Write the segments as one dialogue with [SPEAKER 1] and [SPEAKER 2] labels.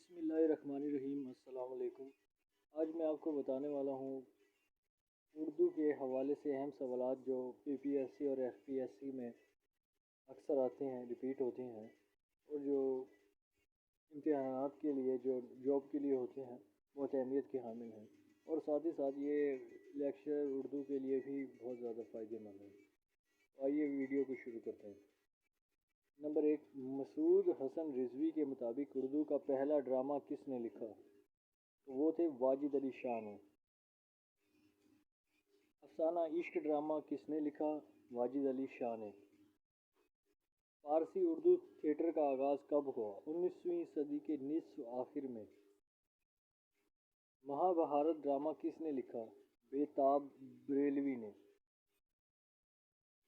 [SPEAKER 1] بسم اللہ الرحمن الرحیم۔ السلام علیکم۔ آج میں آپ کو بتانے والا ہوں اردو کے حوالے سے اہم سوالات جو پی پی ایس سی اور ایف پی ایس سی میں اکثر آتے ہیں، ریپیٹ ہوتے ہیں، اور جو امتحانات کے لیے، جو جاب کے لیے ہوتے ہیں، بہت اہمیت کے حامل ہیں، اور ساتھ ہی ساتھ یہ لیکچر اردو کے لیے بھی بہت زیادہ فائدہ مند ہے۔ آئیے ویڈیو کو شروع کرتے ہیں۔ نمبر 1، مسعود حسن رضوی کے مطابق اردو کا پہلا ڈرامہ کس نے لکھا؟ تو وہ تھے واجد علی شاہ نے۔ افسانہ عشق ڈرامہ کس نے لکھا؟ واجد علی شاہ نے۔ فارسی اردو تھیٹر کا آغاز کب ہوا؟ 19ویں صدی کے نصف آخر میں۔ مہابھارت ڈرامہ کس نے لکھا؟ بیتاب بریلوی نے۔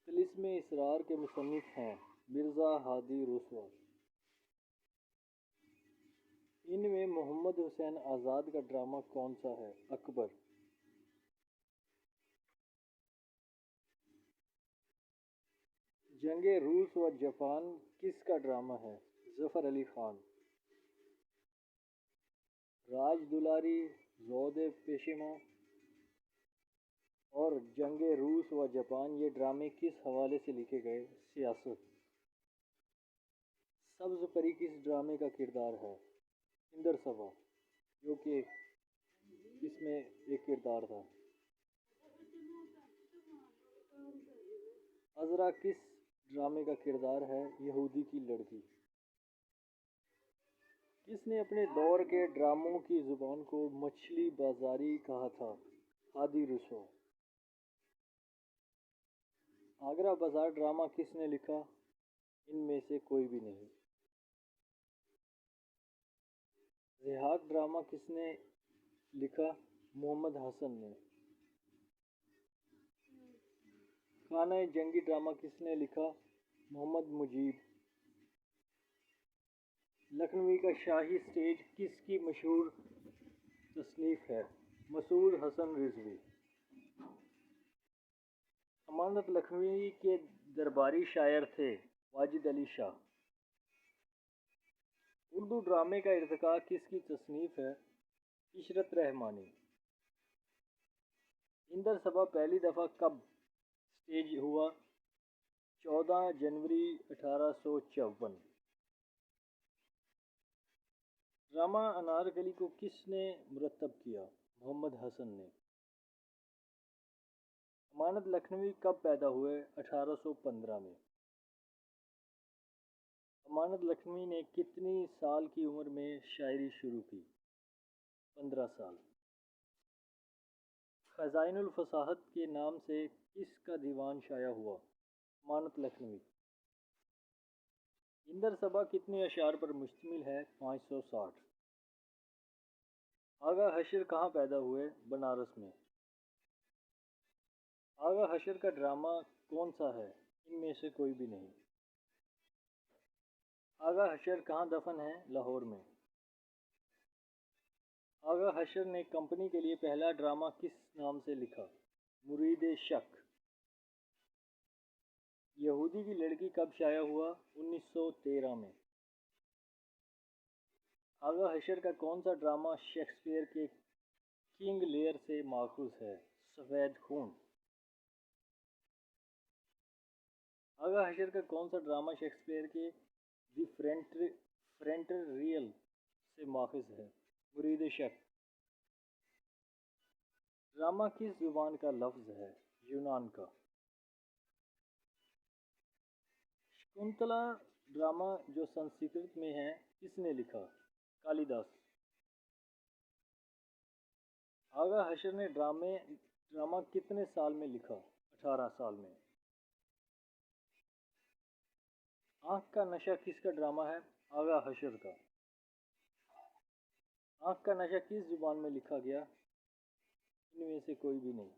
[SPEAKER 1] طلسم اسرار کے مصنف ہیں مرزا ہادی رسوا۔ ان میں محمد حسین آزاد کا ڈرامہ کون سا ہے؟ اکبر۔ جنگ روس و جاپان کس کا ڈرامہ ہے؟ ظفر علی خان۔ راج دلاری، زود پیشیما اور جنگ روس و جاپان یہ ڈرامے کس حوالے سے لکھے گئے؟ سیاست۔ سبز پری کس ڈرامے کا کردار ہے؟ اندر صبا، جو کہ اس میں ایک کردار تھا۔ عذرا کس ڈرامے کا کردار ہے؟ یہودی کی لڑکی۔ کس نے اپنے دور کے ڈراموں کی زبان کو مچھلی بازاری کہا تھا؟ ہادی رسوا۔ آگرہ بازار ڈرامہ کس نے لکھا؟ ان میں سے کوئی بھی نہیں۔ ضحاک ڈرامہ کس نے لکھا؟ محمد حسن نے۔ خانہ جنگی ڈرامہ کس نے لکھا؟ محمد مجیب۔ لکھنوی کا شاہی سٹیج کس کی مشہور تصنیف ہے؟ مسعود حسن رضوی۔ امانت لکھنوی کے درباری شاعر تھے واجد علی شاہ۔ اردو ڈرامے کا ارتقاء کس کی تصنیف ہے؟ عشرت رحمانی۔ اندر صبا پہلی دفعہ کب سٹیج ہوا؟ 14 جنوری 1854۔ ڈرامہ انارکلی کو کس نے مرتب کیا؟ محمد حسن نے۔ امانت لکھنوی کب پیدا ہوئے؟ 1815 میں۔ امانت لکھنوی نے کتنی سال کی عمر میں شاعری شروع کی؟ 15 سال۔ خزائن الفصاحت کے نام سے کس کا دیوان شائع ہوا؟ امانت لکھنوی۔ اندر صبا کتنے اشعار پر مشتمل ہے؟ 560۔ آغا حشر کہاں پیدا ہوئے؟ بنارس میں۔ آغا حشر کا ڈرامہ کون سا ہے؟ ان میں سے کوئی بھی نہیں۔ آغا حشر کہاں دفن ہے؟ لاہور میں۔ آغا حشر نے کمپنی کے لیے پہلا ڈرامہ کس نام سے لکھا؟ مرید شک۔ یہودی کی لڑکی کب شائع ہوا؟ 1913 میں۔ آغا حشر کا کون سا ڈرامہ شیکسپیئر کے کنگ لیئر سے ماخوذ ہے؟ سفید خون۔ آغا حشر کا کون سا ڈرامہ شیکسپیئر کے دی فرینٹر ریئل سے ماخوذ ہے؟ مرید شک۔ ڈرامہ کس زبان کا لفظ ہے؟ یونان کا۔ شکنتلا ڈرامہ جو سنسکرت میں ہے کس نے لکھا؟ کالی داس۔ آغا حشر نے ڈرامہ کتنے سال میں لکھا؟ 18 سال میں۔ آنکھ کا نشہ کس کا ڈرامہ ہے؟ آغا حشر کا۔ آنکھ کا نشہ کس زبان میں لکھا گیا؟ ان میں سے کوئی بھی نہیں۔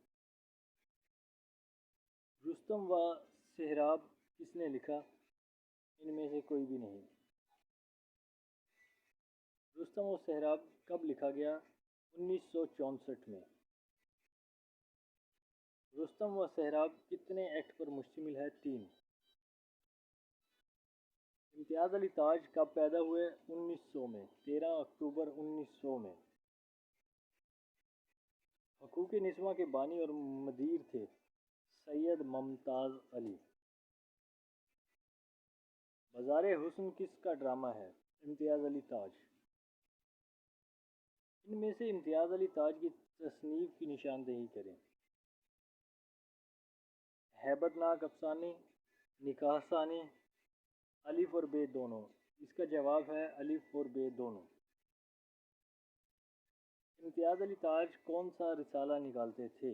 [SPEAKER 1] رستم و سہراب کس نے لکھا؟ ان میں سے کوئی بھی نہیں۔ رستم و سہراب کب لکھا گیا؟ 1964 میں۔ رستم و سہراب کتنے ایکٹ پر مشتمل ہے؟ 3۔ امتیاز علی تاج کب پیدا ہوئے؟ 1900 میں، 13 اکتوبر 1900 میں۔ حقوق نسواں کے بانی اور مدیر تھے سید ممتاز علی۔ بازار حسن کس کا ڈرامہ ہے؟ امتیاز علی تاج۔ ان میں سے امتیاز علی تاج کی تصنیف کی نشاندہی کریں۔ ہیبت ناک افسانے، نکاح ثانی، الف اور بے دونوں۔ اس کا جواب ہے الف اور بے دونوں۔ امتیاز علی تاج کون سا رسالہ نکالتے تھے؟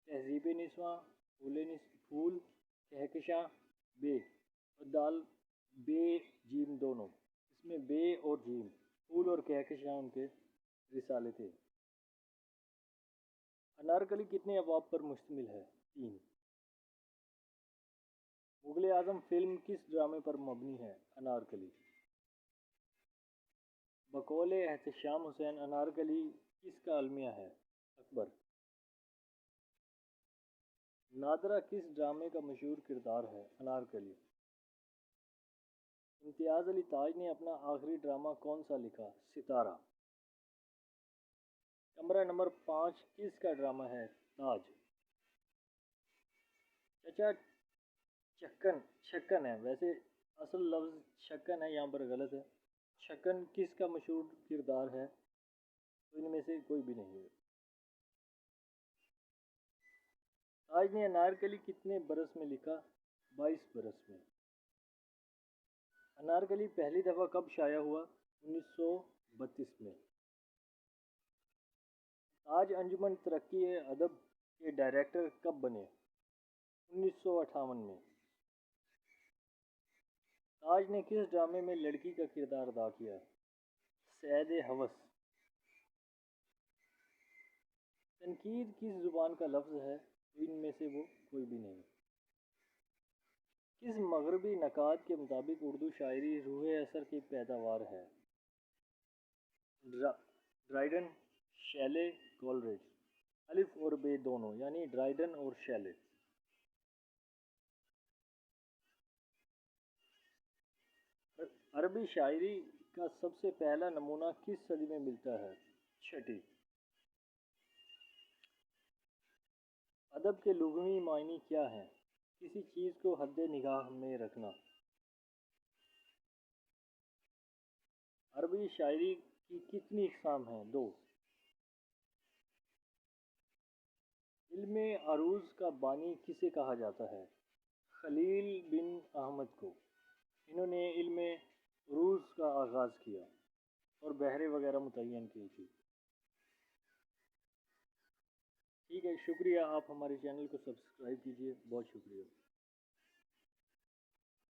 [SPEAKER 1] تہذیب نسواں، پھول، کہکشاں، بے اور دال بے جیم دونوں۔ اس میں بے اور جیم، پھول اور کہکشاں ان کے رسالے تھے۔ انارکلی کتنے ابواب پر مشتمل ہے؟ 3۔ مغل اعظم فلم کس ڈرامے پر مبنی ہے؟ انارکلی۔ بقول احتشام حسین انارکلی کس کا المیہ ہے؟ اکبر۔ نادرہ کس ڈرامے کا مشہور کردار ہے؟ انارکلی۔ امتیاز علی تاج نے اپنا آخری ڈرامہ کون سا لکھا؟ ستارہ۔ کمرہ نمبر 5 کس کا ڈرامہ ہے؟ تاج۔ چچا چھکن ہے، ویسے اصل لفظ چھکن ہے، یہاں پر غلط ہے۔ چھکن کس کا مشہور کردار ہے؟ تو ان میں سے کوئی بھی نہیں ہے۔ تاج نے انارکلی کتنے برس میں لکھا؟ 22 برس میں۔ انارکلی پہلی دفعہ کب شائع ہوا؟ 1932 میں۔ تاج انجمن ترقی ادب کے ڈائریکٹر کب بنے؟ 1958 میں۔ تاج نے کس ڈرامے میں لڑکی کا کردار ادا کیا؟ سید ہوس۔ تنقید کس زبان کا لفظ ہے؟ تو ان میں سے وہ کوئی بھی نہیں۔ کس مغربی نقاد کے مطابق اردو شاعری روح اثر کی پیداوار ہے؟ Dryden, شیلے، Coleridge. الف اور بے دونوں، یعنی ڈرائیڈن اور شیلے۔ عربی شاعری کا سب سے پہلا نمونہ کس صدی میں ملتا ہے؟ 6۔ ادب کے لغوی معنی کیا ہیں؟ کسی چیز کو حد نگاہ میں رکھنا۔ عربی شاعری کی کتنی اقسام ہیں؟ 2۔ علم عروض کا بانی کسے کہا جاتا ہے؟ خلیل بن احمد کو۔ انہوں نے علم عروض کا آغاز کیا اور بحریں وغیرہ متعین کی تھی۔ ٹھیک ہے، شکریہ، آپ ہمارے چینل کو سبسکرائب کیجئے، بہت شکریہ۔